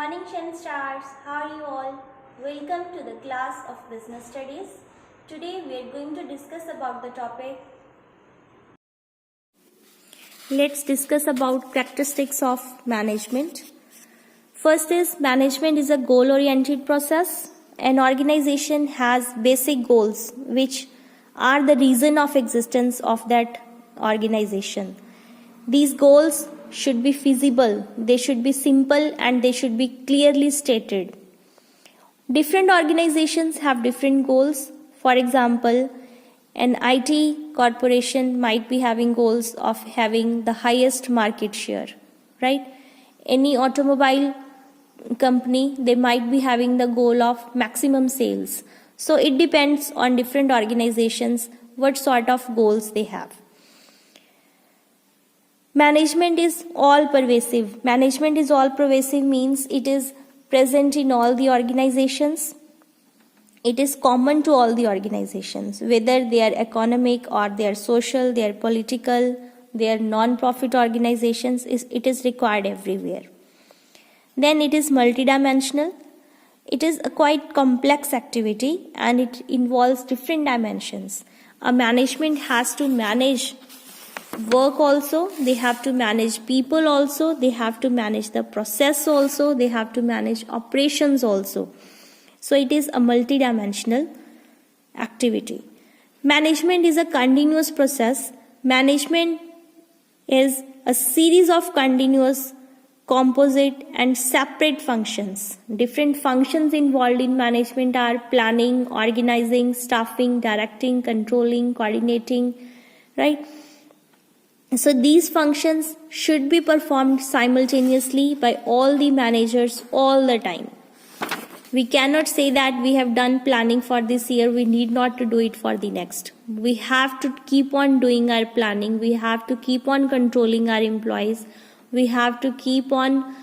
morning, Shen Stars. How are you all? Welcome to the class of Business Studies. Today we are going to discuss about the topic. Let's discuss about characteristics of management. First is management is a goal-oriented process. An organization has basic goals which are the reason of existence of that organization. These goals should be feasible, they should be simple, and they should be clearly stated. Different organizations have different goals. For example, an IT corporation might be having goals of having the highest market share, right? Any automobile company, they might be having the goal of maximum sales. So it depends on different organizations what sort of goals they have. Management is all pervasive. Management is all pervasive means it is present in all the organizations. It is common to all the organizations, whether they are economic or they are social, they are political, they are non-profit organizations, it is required everywhere. Then it is multidimensional. It is a quite complex activity and it involves different dimensions. A management has to manage work also, they have to manage people also, they have to manage the process also, they have to manage operations also. So it is a multidimensional activity. Management is a continuous process. Management is a series of continuous, composite and separate functions. Different functions involved in management are planning, organizing, staffing, directing, controlling, coordinating, right? So these functions should be performed simultaneously by all the managers all the time. We cannot say that we have done planning for this year, we need not to do it for the next. We have to keep on doing our planning, we have to keep on controlling our employees, we have to keep on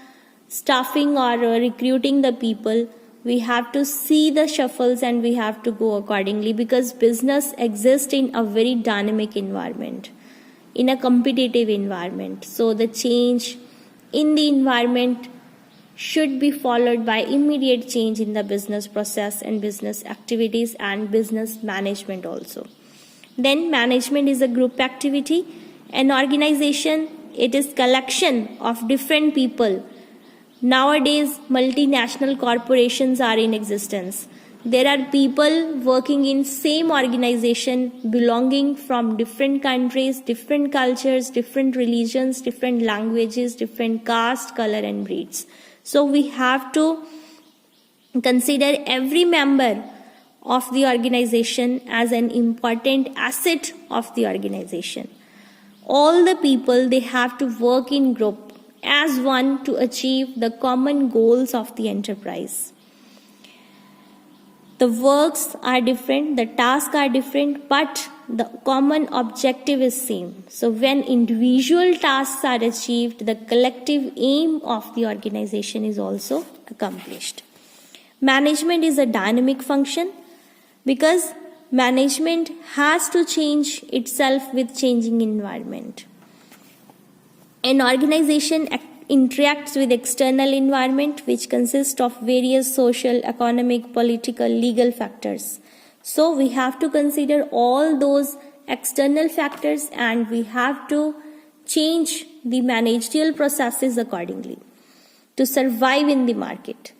staffing or recruiting the people, we have to see the shuffles and we have to go accordingly because business exists in a very dynamic environment, in a competitive environment. So the change in the environment should be followed by immediate change in the business process and business activities and business management also. Then management is a group activity. An organization, it is collection of different people. Nowadays, multinational corporations are in existence. There are people working in same organization belonging from different countries, different cultures, different religions, different languages, different caste, color and breeds. So we have to consider every member of the organization as an important asset of the organization. All the people, they have to work in group as one to achieve the common goals of the enterprise. The works are different, the tasks are different, but the common objective is same. So when individual tasks are achieved, the collective aim of the organization is also accomplished. Management is a dynamic function because management has to change itself with changing environment. An organization interacts with external environment which consists of various social, economic, political, legal factors. So we have to consider all those external factors and we have to change the managerial processes accordingly to survive in the market.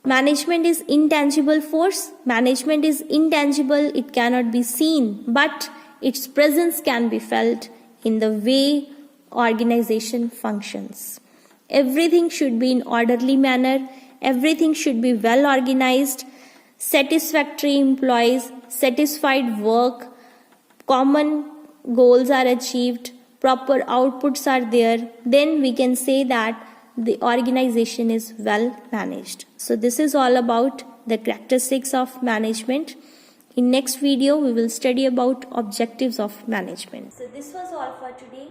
Management is intangible force. Management is intangible, it cannot be seen, but its presence can be felt in the way organization functions. Everything should be in orderly manner, everything should be well organized, satisfactory employees, satisfied work, common goals are achieved, proper outputs are there, then we can say that the organization is well managed. So this is all about the characteristics of management. In next video, we will study about objectives of management. So this was all for today.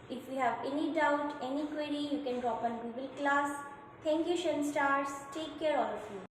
If you have any doubt, any query, you can drop on Google Class. Thank you, Shen Stars. Take care, all of you.